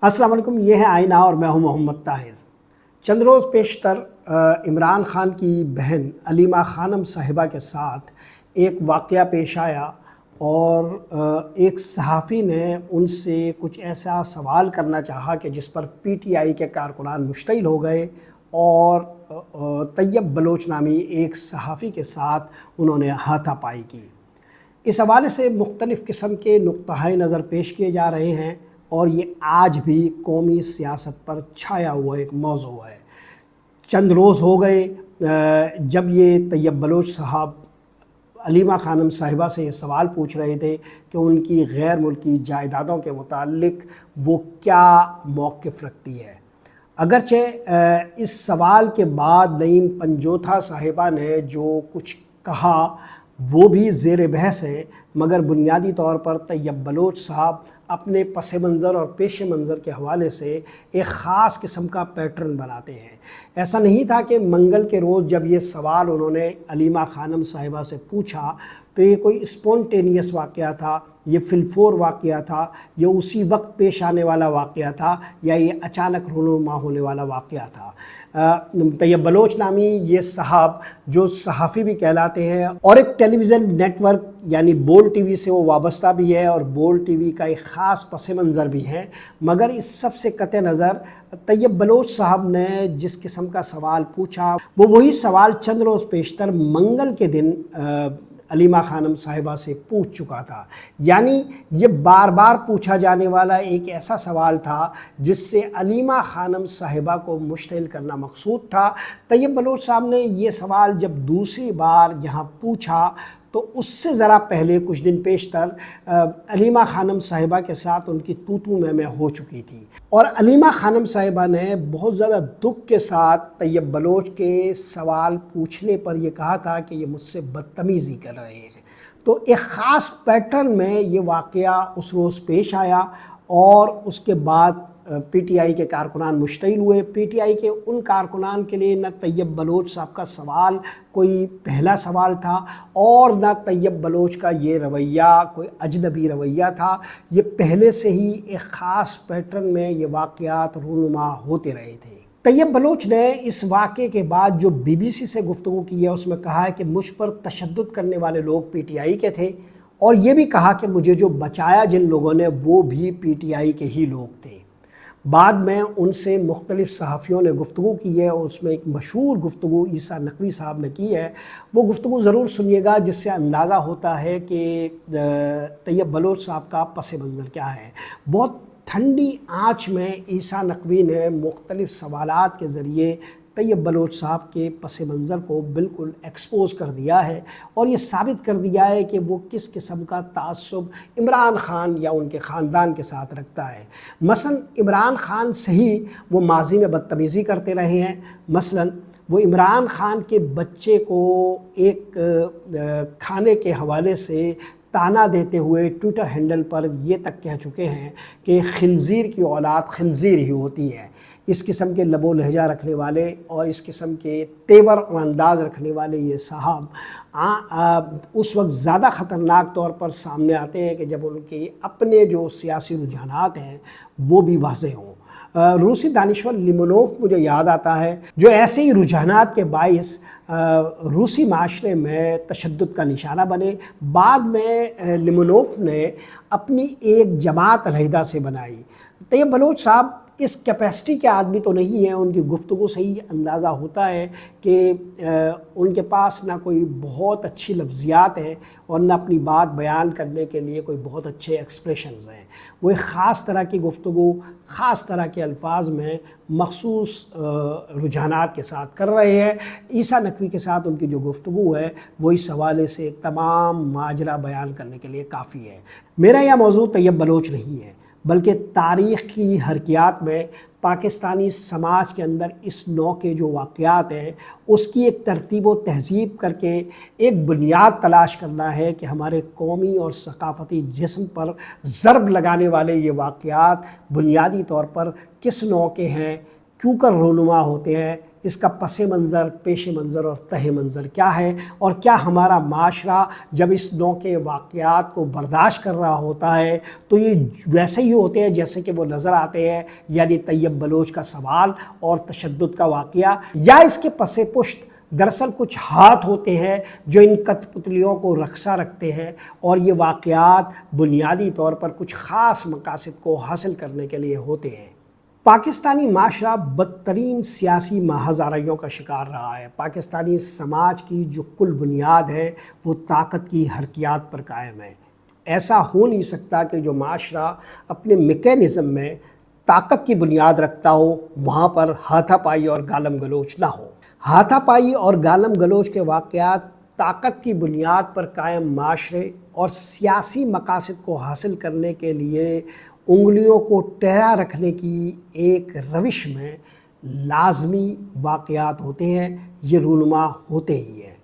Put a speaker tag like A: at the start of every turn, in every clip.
A: السلام علیکم، یہ ہے آئینہ اور میں ہوں محمد طاہر۔ چند روز پیشتر عمران خان کی بہن علیمہ خانم صاحبہ کے ساتھ ایک واقعہ پیش آیا اور ایک صحافی نے ان سے کچھ ایسا سوال کرنا چاہا کہ جس پر پی ٹی آئی کے کارکنان مشتعل ہو گئے اور طیب بلوچ نامی ایک صحافی کے ساتھ انہوں نے ہاتھا پائی کی۔ اس حوالے سے مختلف قسم کے نقطۂ نظر پیش کیے جا رہے ہیں اور یہ آج بھی قومی سیاست پر چھایا ہوا ایک موضوع ہے۔ چند روز ہو گئے جب یہ طیب بلوچ صاحب علیمہ خانم صاحبہ سے یہ سوال پوچھ رہے تھے کہ ان کی غیر ملکی جائیدادوں کے متعلق وہ کیا موقف رکھتی ہے۔ اگرچہ اس سوال کے بعد نعیم پنجوتھا صاحبہ نے جو کچھ کہا وہ بھی زیر بحث ہے، مگر بنیادی طور پر طیب بلوچ صاحب اپنے پس منظر اور پیش منظر کے حوالے سے ایک خاص قسم کا پیٹرن بناتے ہیں۔ ایسا نہیں تھا کہ منگل کے روز جب یہ سوال انہوں نے علیمہ خانم صاحبہ سے پوچھا تو یہ کوئی اسپونٹینیس واقعہ تھا، یہ فلفور واقعہ تھا، یہ اسی وقت پیش آنے والا واقعہ تھا، یا یہ اچانک رونما ہونے والا واقعہ تھا۔ طیب بلوچ نامی یہ صاحب جو صحافی بھی کہلاتے ہیں اور ایک ٹیلی ویژن نیٹ ورک یعنی بول ٹی وی سے وہ وابستہ بھی ہے اور بول ٹی وی کا ایک خاص پس منظر بھی ہے، مگر اس سب سے قطع نظر طیب بلوچ صاحب نے جس قسم کا سوال پوچھا وہ وہی سوال چند روز پیشتر منگل کے دن علیمہ خانم صاحبہ سے پوچھ چکا تھا۔ یعنی یہ بار بار پوچھا جانے والا ایک ایسا سوال تھا جس سے علیمہ خانم صاحبہ کو مشتعل کرنا مقصود تھا۔ طیب بلوچ صاحب نے یہ سوال جب دوسری بار یہاں پوچھا تو اس سے ذرا پہلے کچھ دن پیشتر علیمہ خانم صاحبہ کے ساتھ ان کی تو میں ہو چکی تھی، اور علیمہ خانم صاحبہ نے بہت زیادہ دکھ کے ساتھ طیب بلوچ کے سوال پوچھنے پر یہ کہا تھا کہ یہ مجھ سے بدتمیزی کر رہے ہیں۔ تو ایک خاص پیٹرن میں یہ واقعہ اس روز پیش آیا اور اس کے بعد پی ٹی آئی کے کارکنان مشتعل ہوئے۔ پی ٹی آئی کے ان کارکنان کے لیے نہ طیب بلوچ صاحب کا سوال کوئی پہلا سوال تھا اور نہ طیب بلوچ کا یہ رویہ کوئی اجنبی رویہ تھا، یہ پہلے سے ہی ایک خاص پیٹرن میں یہ واقعات رونما ہوتے رہے تھے۔ طیب بلوچ نے اس واقعے کے بعد جو بی بی سی سے گفتگو کی ہے اس میں کہا ہے کہ مجھ پر تشدد کرنے والے لوگ پی ٹی آئی کے تھے، اور یہ بھی کہا کہ مجھے جو بچایا جن لوگوں نے وہ بھی پی ٹی آئی کے ہی لوگ تھے۔ بعد میں ان سے مختلف صحافیوں نے گفتگو کی ہے اور اس میں ایک مشہور گفتگو عیسیٰ نقوی صاحب نے کی ہے، وہ گفتگو ضرور سنیے گا جس سے اندازہ ہوتا ہے کہ طیب بلوچ صاحب کا پس منظر کیا ہے۔ بہت ٹھنڈی آنچ میں عیسیٰ نقوی نے مختلف سوالات کے ذریعے طیب بلوچ صاحب کے پس منظر کو بالکل ایکسپوز کر دیا ہے اور یہ ثابت کر دیا ہے کہ وہ کس قسم کا تعصب عمران خان یا ان کے خاندان کے ساتھ رکھتا ہے۔ مثلا عمران خان سے ہی وہ ماضی میں بدتمیزی کرتے رہے ہیں۔ مثلا وہ عمران خان کے بچے کو ایک کھانے کے حوالے سے تانا دیتے ہوئے ٹویٹر ہینڈل پر یہ تک کہہ چکے ہیں کہ خنزیر کی اولاد خنزیر ہی ہوتی ہے۔ اس قسم کے لب و لہجہ رکھنے والے اور اس قسم کے تیور اور انداز رکھنے والے یہ صاحب اس وقت زیادہ خطرناک طور پر سامنے آتے ہیں کہ جب ان کے اپنے جو سیاسی رجحانات ہیں وہ بھی واضح ہوں۔ روسی دانشور لیمونوف مجھے یاد آتا ہے جو ایسے ہی رجحانات کے باعث روسی معاشرے میں تشدد کا نشانہ بنے۔ بعد میں لیمونوف نے اپنی ایک جماعت علیحدہ سے بنائی۔ طیب بلوچ صاحب اس کیپیسٹی کے آدمی تو نہیں ہیں، ان کی گفتگو سے ہی اندازہ ہوتا ہے کہ ان کے پاس نہ کوئی بہت اچھی لفظیات ہے اور نہ اپنی بات بیان کرنے کے لیے کوئی بہت اچھے ایکسپریشنز ہیں۔ وہ ایک خاص طرح کی گفتگو خاص طرح کے الفاظ میں مخصوص رجحانات کے ساتھ کر رہے ہیں۔ عیسیٰ نقوی کے ساتھ ان کی جو گفتگو ہے وہ اس حوالے سے تمام ماجرا بیان کرنے کے لیے کافی ہے۔ میرا یہ موضوع طیب بلوچ نہیں ہے بلکہ تاریخ کی حرکیات میں پاکستانی سماج کے اندر اس نوع کے جو واقعات ہیں اس کی ایک ترتیب و تہذیب کر کے ایک بنیاد تلاش کرنا ہے کہ ہمارے قومی اور ثقافتی جسم پر ضرب لگانے والے یہ واقعات بنیادی طور پر کس نوع کے ہیں، کیوں کر رونما ہوتے ہیں، اس کا پس منظر، پیش منظر اور تہ منظر کیا ہے، اور کیا ہمارا معاشرہ جب اس نوع کے واقعات کو برداشت کر رہا ہوتا ہے تو یہ ویسے ہی ہوتے ہیں جیسے کہ وہ نظر آتے ہیں، یعنی طیب بلوچ کا سوال اور تشدد کا واقعہ، یا اس کے پس پشت دراصل کچھ ہاتھ ہوتے ہیں جو ان کٹ پتلیوں کو رقصہ رکھتے ہیں، اور یہ واقعات بنیادی طور پر کچھ خاص مقاصد کو حاصل کرنے کے لیے ہوتے ہیں۔ پاکستانی معاشرہ بدترین سیاسی ماہزاریوں کا شکار رہا ہے۔ پاکستانی سماج کی جو کل بنیاد ہے وہ طاقت کی حرکیات پر قائم ہے۔ ایسا ہو نہیں سکتا کہ جو معاشرہ اپنے میکینزم میں طاقت کی بنیاد رکھتا ہو وہاں پر ہاتھا پائی اور گالم گلوچ نہ ہو۔ ہاتھا پائی اور گالم گلوچ کے واقعات طاقت کی بنیاد پر قائم معاشرے اور سیاسی مقاصد کو حاصل کرنے کے لیے انگلیوں کو ٹیڑھا رکھنے کی ایک روش میں لازمی واقعات ہوتے ہیں، یہ رونما ہوتے ہی ہیں۔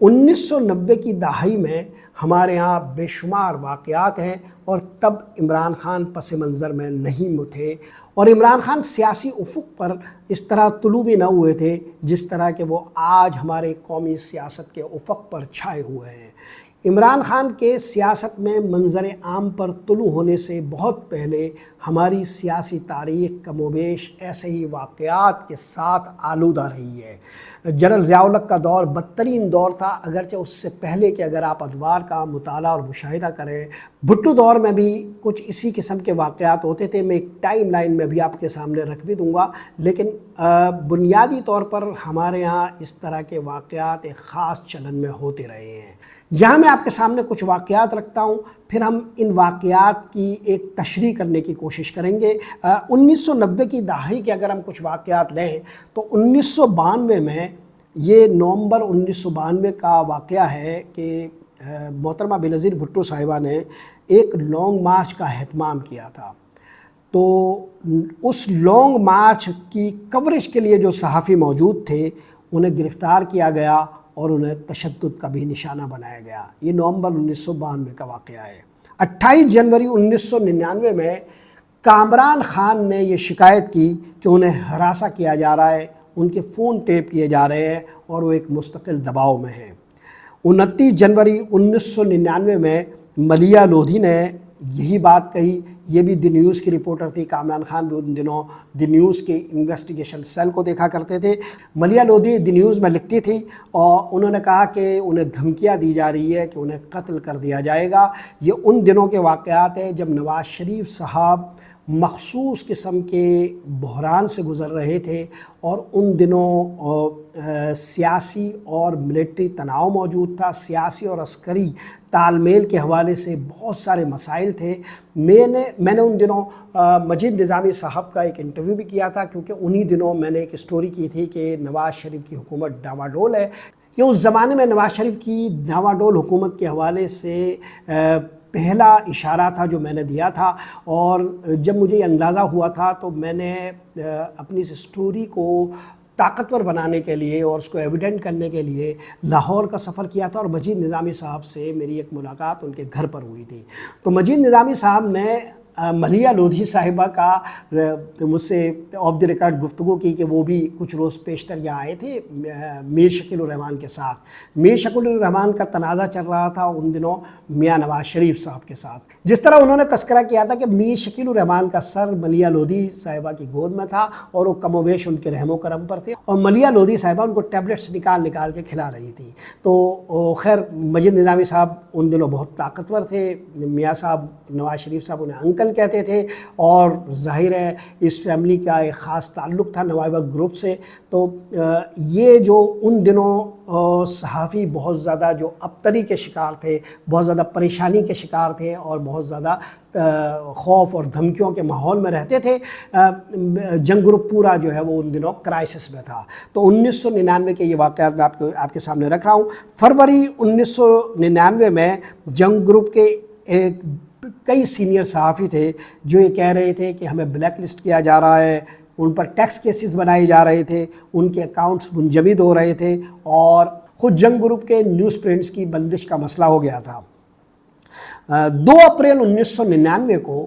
A: 1990 کی دہائی میں ہمارے ہاں بے شمار واقعات ہیں، اور تب عمران خان پس منظر میں نہیں تھے، اور عمران خان سیاسی افق پر اس طرح طلوع بھی نہ ہوئے تھے جس طرح کہ وہ آج ہمارے قومی سیاست کے افق پر چھائے ہوئے ہیں۔ عمران خان کے سیاست میں منظر عام پر طلوع ہونے سے بہت پہلے ہماری سیاسی تاریخ کم و بیش ایسے ہی واقعات کے ساتھ آلودہ رہی ہے۔ جنرل ضیاء الحق کا دور بدترین دور تھا، اگرچہ اس سے پہلے کہ اگر آپ ادوار کا مطالعہ اور مشاہدہ کریں، بھٹو دور میں بھی کچھ اسی قسم کے واقعات ہوتے تھے۔ میں ایک ٹائم لائن میں بھی آپ کے سامنے رکھ بھی دوں گا، لیکن بنیادی طور پر ہمارے ہاں اس طرح کے واقعات ایک خاص چلن میں ہوتے رہے ہیں۔ یہاں میں آپ کے سامنے کچھ واقعات رکھتا ہوں، پھر ہم ان واقعات کی ایک تشریح کرنے کی کوشش کریں گے۔ 1990 کی دہائی کے اگر ہم کچھ واقعات لیں تو 1992 میں، یہ نومبر 1992 کا واقعہ ہے کہ محترمہ بینظیر بھٹو صاحبہ نے ایک لانگ مارچ کا اہتمام کیا تھا۔ تو اس لانگ مارچ کی کوریج کے لیے جو صحافی موجود تھے انہیں گرفتار کیا گیا اور انہیں تشدد کا بھی نشانہ بنایا گیا۔ یہ نومبر 1992 کا واقعہ ہے۔ 28 جنوری 1999 میں کامران خان نے یہ شکایت کی کہ انہیں ہراساں کیا جا رہا ہے، ان کے فون ٹیپ کیے جا رہے ہیں اور وہ ایک مستقل دباؤ میں ہیں۔ 29 جنوری 1999 میں ملیحہ لودھی نے یہی بات کہی، یہ بھی دی نیوز کی رپورٹر تھی۔ کامران خان بھی ان دنوں دی نیوز کے انویسٹیگیشن سیل کو دیکھا کرتے تھے۔ ملیحہ لودھی دی نیوز میں لکھتی تھی، اور انہوں نے کہا کہ انہیں دھمکیاں دی جا رہی ہے کہ انہیں قتل کر دیا جائے گا۔ یہ ان دنوں کے واقعات ہیں جب نواز شریف صاحب مخصوص قسم کے بحران سے گزر رہے تھے، اور ان دنوں سیاسی اور ملٹری تناؤ موجود تھا، سیاسی اور عسکری تال میل کے حوالے سے بہت سارے مسائل تھے۔ میں نے ان دنوں مجید نظامی صاحب کا ایک انٹرویو بھی کیا تھا، کیونکہ انہی دنوں میں نے ایک اسٹوری کی تھی کہ نواز شریف کی حکومت ڈاواں ڈول ہے۔ یہ اس زمانے میں نواز شریف کی ڈاواں ڈول حکومت کے حوالے سے پہلا اشارہ تھا جو میں نے دیا تھا، اور جب مجھے یہ اندازہ ہوا تھا تو میں نے اپنی اس اسٹوری کو طاقتور بنانے کے لیے اور اس کو ایویڈنٹ کرنے کے لیے لاہور کا سفر کیا تھا، اور مجید نظامی صاحب سے میری ایک ملاقات ان کے گھر پر ہوئی تھی۔ تو مجید نظامی صاحب نے ملیحہ لودھی صاحبہ کا مجھ سے آف دی ریکارڈ گفتگو کی کہ وہ بھی کچھ روز پیشتر یہاں آئے تھے میر شکیل الرحمان کے ساتھ۔ میر شکیل الرحمان کا تنازع چل رہا تھا ان دنوں میاں نواز شریف صاحب کے ساتھ۔ جس طرح انہوں نے تذکرہ کیا تھا کہ میر شکیل الرحمان کا سر ملیحہ لودھی صاحبہ کی گود میں تھا، اور وہ کم و بیش ان کے رحم و کرم پر تھے، اور ملیحہ لودھی صاحبہ ان کو ٹیبلٹس نکال کے کھلا رہی تھی۔ تو خیر مجید نظامی صاحب ان دنوں بہت طاقتور تھے، میاں صاحب نواز شریف صاحب انہیں انکل کہتے تھے، اور ظاہر ہے اس فیملی کا ایک خاص تعلق تھا نوائبہ گروپ سے۔ تو یہ جو ان دنوں صحافی بہت زیادہ جو ابتری کے شکار تھے، بہت زیادہ پریشانی کے شکار تھے، اور بہت زیادہ خوف اور دھمکیوں کے ماحول میں رہتے تھے، جنگ گروپ پورا جو ہے وہ ان دنوں کرائسس میں تھا۔ تو 1999 کے یہ واقعات میں آپ کے سامنے رکھ رہا ہوں۔ فروری 1999 میں جنگ گروپ کے کئی سینئر صحافی تھے جو یہ کہہ رہے تھے کہ ہمیں بلیک لسٹ کیا جا رہا ہے، ان پر ٹیکس کیسز بنائے جا رہے تھے، ان کے اکاؤنٹس منجمد ہو رہے تھے، اور خود جنگ گروپ کے نیوز پرنٹس کی بندش کا مسئلہ ہو گیا تھا۔ 2 اپریل 1999 کو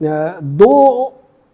A: 2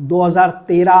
A: 2013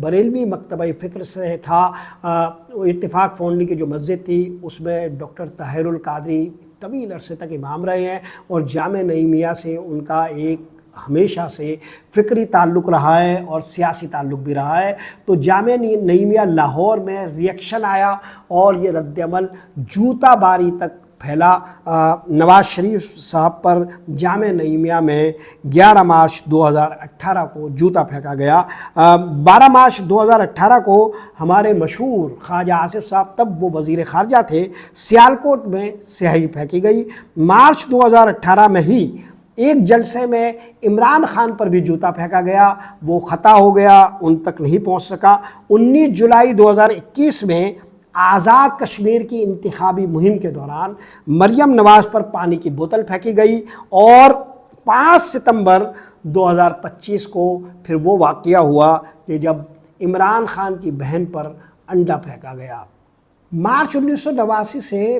A: بریلوی مکتبہ فکر سے تھا، اتفاق فونڈی کی جو مسجد تھی اس میں ڈاکٹر طاہر القادری طویل عرصے تک امام رہے ہیں، اور جامع نعیمیہ سے ان کا ایک ہمیشہ سے فکری تعلق رہا ہے اور سیاسی تعلق بھی رہا ہے۔ تو جامع نعیمیہ لاہور میں ریئیکشن آیا اور یہ رد عمل جوتا باری تک پھیلا۔ نواز شریف صاحب پر جامع نعیمیہ میں 11 مارچ 2018 کو جوتا پھینکا گیا۔ 12 مارچ 2018 کو ہمارے مشہور خواجہ آصف صاحب، تب وہ وزیر خارجہ تھے، سیالکوٹ میں سیاہی پھینکی گئی۔ مارچ 2018 میں ہی ایک جلسے میں عمران خان پر بھی جوتا پھینکا گیا، وہ خطا ہو گیا، ان تک نہیں پہنچ سکا۔ 19 جولائی 2021 میں آزاد کشمیر کی انتخابی مہم کے دوران مریم نواز پر پانی کی بوتل پھینکی گئی، اور 5 ستمبر 2025 کو پھر وہ واقعہ ہوا کہ جب عمران خان کی بہن پر انڈا پھینکا گیا۔ مارچ 1989 سے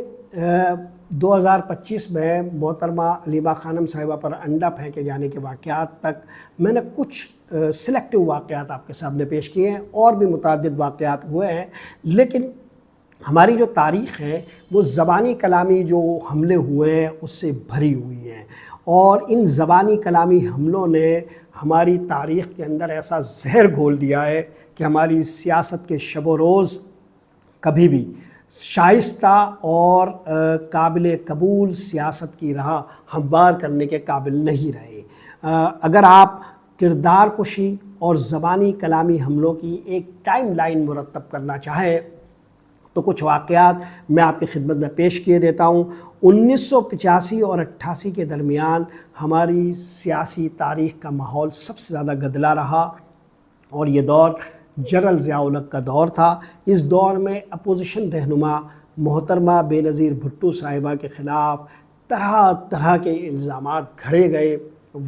A: 2025 میں محترمہ علیمہ خانم صاحبہ پر انڈا پھینکے جانے کے واقعات تک میں نے کچھ سلیکٹیو واقعات آپ کے سامنے پیش کیے ہیں، اور بھی متعدد واقعات ہوئے ہیں، لیکن ہماری جو تاریخ ہے وہ زبانی کلامی جو حملے ہوئے ہیں اس سے بھری ہوئی ہیں، اور ان زبانی کلامی حملوں نے ہماری تاریخ کے اندر ایسا زہر گھول دیا ہے کہ ہماری سیاست کے شب و روز کبھی بھی شائستہ اور قابل قبول سیاست کی راہ ہموار کرنے کے قابل نہیں رہے۔ اگر آپ کردار کشی اور زبانی کلامی حملوں کی ایک ٹائم لائن مرتب کرنا چاہیں تو کچھ واقعات میں آپ کی خدمت میں پیش کیے دیتا ہوں۔ 1985 اور 88 کے درمیان ہماری سیاسی تاریخ کا ماحول سب سے زیادہ گدلا رہا، اور یہ دور جنرل ضیاء الحق کا دور تھا۔ اس دور میں اپوزیشن رہنما محترمہ بے نظیر بھٹو صاحبہ کے خلاف طرح طرح کے الزامات گھڑے گئے،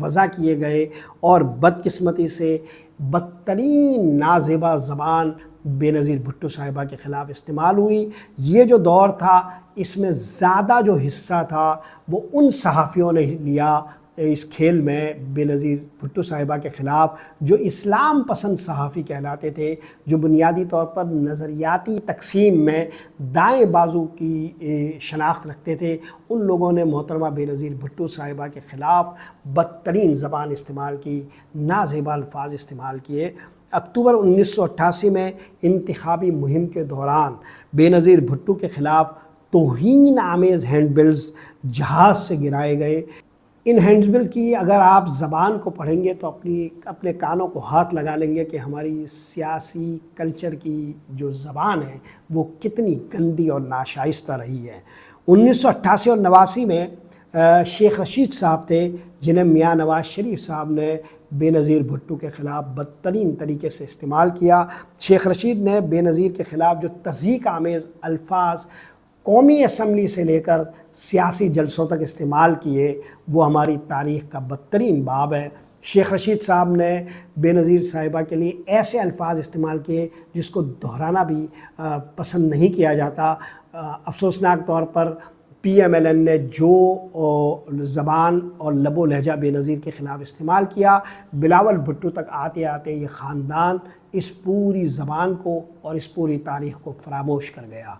A: وضع کیے گئے، اور بدقسمتی سے بدترین نازیبا زبان بے نظیر بھٹو صاحبہ کے خلاف استعمال ہوئی۔ یہ جو دور تھا اس میں زیادہ جو حصہ تھا وہ ان صحافیوں نے لیا اس کھیل میں بے نظیر بھٹو صاحبہ کے خلاف، جو اسلام پسند صحافی کہلاتے تھے، جو بنیادی طور پر نظریاتی تقسیم میں دائیں بازو کی شناخت رکھتے تھے۔ ان لوگوں نے محترمہ بے نظیر بھٹو صاحبہ کے خلاف بدترین زبان استعمال کی، نازیبا الفاظ استعمال کیے۔ اکتوبر 1988 میں انتخابی مہم کے دوران بے نظیر بھٹو کے خلاف توہین آمیز ہینڈ بلز جہاز سے گرائے گئے۔ ان ہینڈ بل کی اگر آپ زبان کو پڑھیں گے تو اپنے کانوں کو ہاتھ لگا لیں گے کہ ہماری سیاسی کلچر کی جو زبان ہے وہ کتنی گندی اور ناشائستہ رہی ہے۔ 1988 اور 89 میں شیخ رشید صاحب تھے جنہیں میاں نواز شریف صاحب نے بے نظیر بھٹو کے خلاف بدترین طریقے سے استعمال کیا۔ شیخ رشید نے بے نظیر کے خلاف جو تضحیک آمیز الفاظ قومی اسمبلی سے لے کر سیاسی جلسوں تک استعمال کیے وہ ہماری تاریخ کا بدترین باب ہے۔ شیخ رشید صاحب نے بے نظیر صاحبہ کے لیے ایسے الفاظ استعمال کیے جس کو دہرانا بھی پسند نہیں کیا جاتا۔ افسوسناک طور پر پی ایم ایل این نے جو زبان اور لب و لہجہ بے نظیر کے خلاف استعمال کیا، بلاول بھٹو تک آتے آتے یہ خاندان اس پوری زبان کو اور اس پوری تاریخ کو فراموش کر گیا۔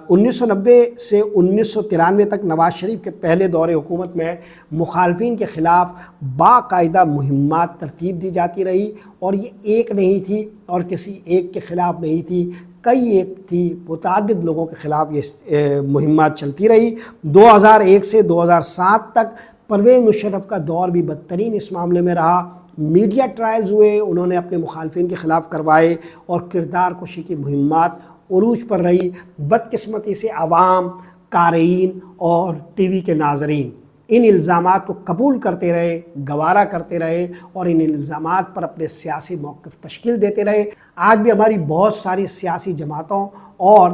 A: 1990 سے 1993 تک نواز شریف کے پہلے دور حکومت میں مخالفین کے خلاف باقاعدہ مہمات ترتیب دی جاتی رہی، اور یہ ایک نہیں تھی اور کسی ایک کے خلاف نہیں تھی، کئی ایک تھی، متعدد لوگوں کے خلاف یہ مہمات چلتی رہی۔ 2001 سے 2007 تک پرویز مشرف کا دور بھی بدترین اس معاملے میں رہا۔ میڈیا ٹرائلز ہوئے، انہوں نے اپنے مخالفین کے خلاف کروائے، اور کردار کشی کی مہمات عروج پر رہی۔ بدقسمتی سے عوام، قارئین اور ٹی وی کے ناظرین ان الزامات کو قبول کرتے رہے، گوارا کرتے رہے، اور ان الزامات پر اپنے سیاسی موقف تشکیل دیتے رہے۔ آج بھی ہماری بہت ساری سیاسی جماعتوں اور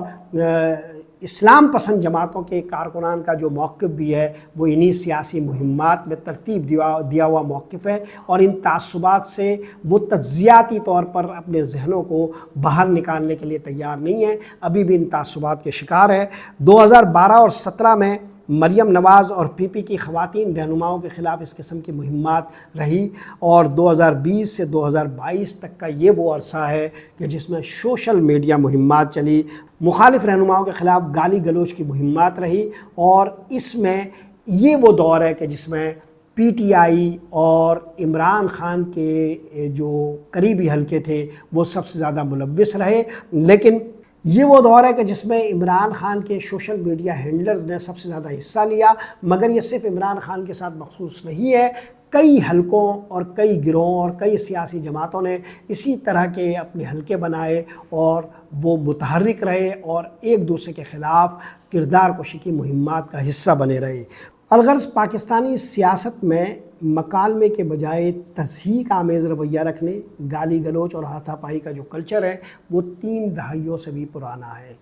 A: اسلام پسند جماعتوں کے کارکنان کا جو موقف بھی ہے وہ انہی سیاسی مہمات میں ترتیب دیا ہوا موقف ہے، اور ان تعصبات سے وہ تجزیاتی طور پر اپنے ذہنوں کو باہر نکالنے کے لیے تیار نہیں ہیں، ابھی بھی ان تعصبات کے شکار ہے۔ 2012 اور 17 میں مریم نواز اور پی پی کی خواتین رہنماؤں کے خلاف اس قسم کی مہمات رہی، اور 2020 سے 2022 تک کا یہ وہ عرصہ ہے کہ جس میں سوشل میڈیا مہمات چلی، مخالف رہنماؤں کے خلاف گالی گلوچ کی مہمات رہی، اور اس میں یہ وہ دور ہے کہ جس میں پی ٹی آئی اور عمران خان کے جو قریبی حلقے تھے وہ سب سے زیادہ ملوث رہے۔ لیکن یہ وہ دور ہے کہ جس میں عمران خان کے سوشل میڈیا ہینڈلرز نے سب سے زیادہ حصہ لیا، مگر یہ صرف عمران خان کے ساتھ مخصوص نہیں ہے، کئی حلقوں اور کئی گروہوں اور کئی سیاسی جماعتوں نے اسی طرح کے اپنے حلقے بنائے اور وہ متحرک رہے اور ایک دوسرے کے خلاف کردار کشی کی مہمات کا حصہ بنے رہے۔ الغرض پاکستانی سیاست میں مکالمے کے بجائے تضحیک آمیز رویہ رکھنے، گالی گلوچ اور ہاتھا پائی کا جو کلچر ہے وہ 3 دہائیوں سے بھی پرانا ہے۔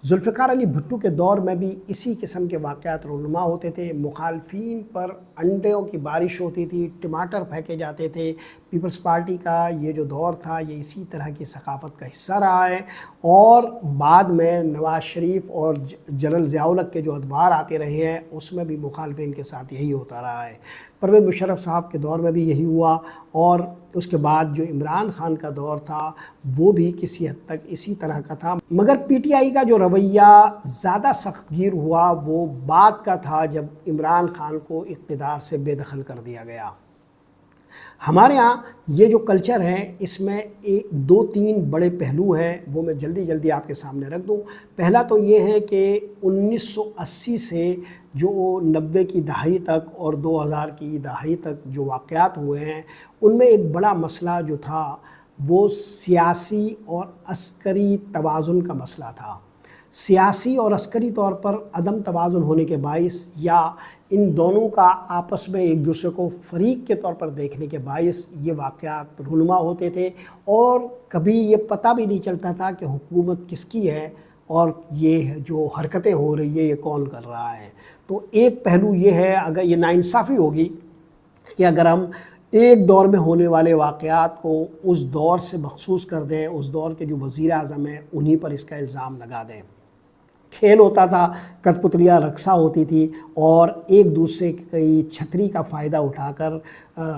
A: ذوالفقار علی بھٹو کے دور میں بھی اسی قسم کے واقعات رونما ہوتے تھے، مخالفین پر انڈوں کی بارش ہوتی تھی، ٹماٹر پھینکے جاتے تھے۔ پیپلز پارٹی کا یہ جو دور تھا یہ اسی طرح کی ثقافت کا حصہ رہا ہے، اور بعد میں نواز شریف اور جنرل ضیاء الحق کے جو ادوار آتے رہے ہیں اس میں بھی مخالفین کے ساتھ یہی ہوتا رہا ہے۔ پرویز مشرف صاحب کے دور میں بھی یہی ہوا، اور اس کے بعد جو عمران خان کا دور تھا وہ بھی کسی حد تک اسی طرح کا تھا، مگر پی ٹی آئی کا جو رویہ زیادہ سخت گیر ہوا وہ بعد کا تھا جب عمران خان کو اقتدار سے بے دخل کر دیا گیا۔ ہمارے ہاں یہ جو کلچر ہے اس میں 2-3 بڑے پہلو ہیں، وہ میں جلدی آپ کے سامنے رکھ دوں۔ پہلا تو یہ ہے کہ 1980 سے جو 90 کی دہائی تک اور 2000 کی دہائی تک جو واقعات ہوئے ہیں ان میں ایک بڑا مسئلہ جو تھا وہ سیاسی اور عسکری توازن کا مسئلہ تھا۔ سیاسی اور عسکری طور پر عدم توازن ہونے کے باعث یا ان دونوں کا آپس میں ایک دوسرے کو فریق کے طور پر دیکھنے کے باعث یہ واقعات رونما ہوتے تھے، اور کبھی یہ پتہ بھی نہیں چلتا تھا کہ حکومت کس کی ہے اور یہ جو حرکتیں ہو رہی ہے یہ کون کر رہا ہے۔ تو ایک پہلو یہ ہے، اگر یہ ناانصافی ہوگی کہ اگر ہم ایک دور میں ہونے والے واقعات کو اس دور سے مخصوص کر دیں، اس دور کے جو وزیر اعظم ہیں انہی پر اس کا الزام لگا دیں۔ کھیل ہوتا تھا، کٹ پتلیاں رقصہ ہوتی تھی، اور ایک دوسرے کی چھتری کا فائدہ اٹھا کر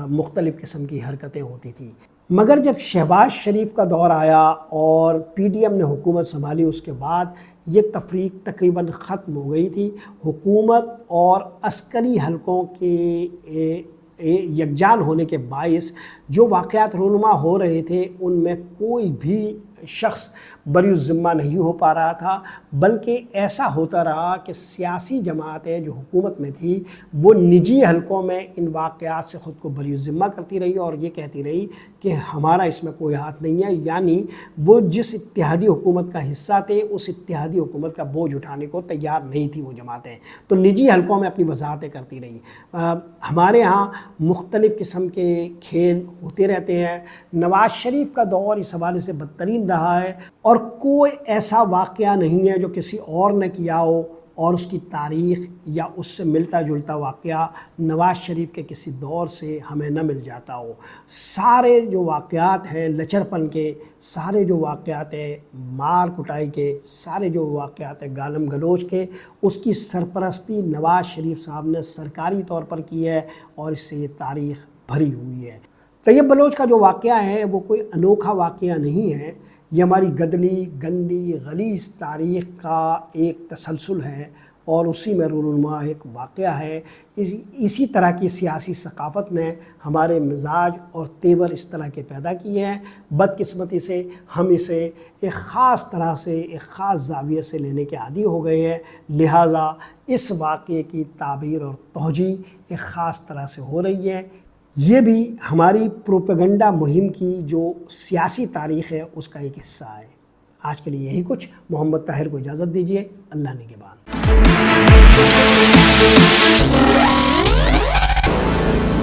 A: مختلف قسم کی حرکتیں ہوتی تھیں۔ مگر جب شہباز شریف کا دور آیا اور پی ڈی ایم نے حکومت سنبھالی اس کے بعد یہ تفریق تقریباً ختم ہو گئی تھی۔ حکومت اور عسکری حلقوں کے یکجان ہونے کے باعث جو واقعات رونما ہو رہے تھے ان میں کوئی بھی شخص بری الذمہ نہیں ہو پا رہا تھا، بلکہ ایسا ہوتا رہا کہ سیاسی جماعتیں جو حکومت میں تھی وہ نجی حلقوں میں ان واقعات سے خود کو بری الذمہ کرتی رہی اور یہ کہتی رہی کہ ہمارا اس میں کوئی ہاتھ نہیں ہے، یعنی وہ جس اتحادی حکومت کا حصہ تھے اس اتحادی حکومت کا بوجھ اٹھانے کو تیار نہیں تھی وہ جماعتیں، تو نجی حلقوں میں اپنی وضاحتیں کرتی رہی۔ ہمارے ہاں مختلف قسم کے کھیل ہوتے رہتے ہیں۔ نواز شریف کا دور اس حوالے سے بدترین رہا ہے، اور کوئی ایسا واقعہ نہیں ہے جو کسی اور نے کیا ہو اور اس کی تاریخ یا اس سے ملتا جلتا واقعہ نواز شریف کے کسی دور سے ہمیں نہ مل جاتا ہو۔ سارے جو واقعات ہیں لچرپن کے، سارے جو واقعات ہیں مار کٹائی کے، سارے جو واقعات ہیں گالم گلوچ کے، اس کی سرپرستی نواز شریف صاحب نے سرکاری طور پر کی ہے، اور اس سے یہ تاریخ بھری ہوئی ہے۔ طیب بلوچ کا جو واقعہ ہے وہ کوئی انوکھا واقعہ نہیں ہے، یہ ہماری گدلی گندی غلیظ تاریخ کا ایک تسلسل ہے، اور اسی میں رونما ایک واقعہ ہے۔ اسی طرح کی سیاسی ثقافت نے ہمارے مزاج اور تیور اس طرح کے پیدا کیے ہیں۔ بدقسمتی سے ہم اسے ایک خاص طرح سے، ایک خاص زاویے سے لینے کے عادی ہو گئے ہیں، لہٰذا اس واقعے کی تعبیر اور توجیہ ایک خاص طرح سے ہو رہی ہے۔ یہ بھی ہماری پروپیگنڈا مہم کی جو سیاسی تاریخ ہے اس کا ایک حصہ ہے۔ آج کے لیے یہی کچھ۔ محمد طاہر کو اجازت دیجیے۔ اللہ نگہبان۔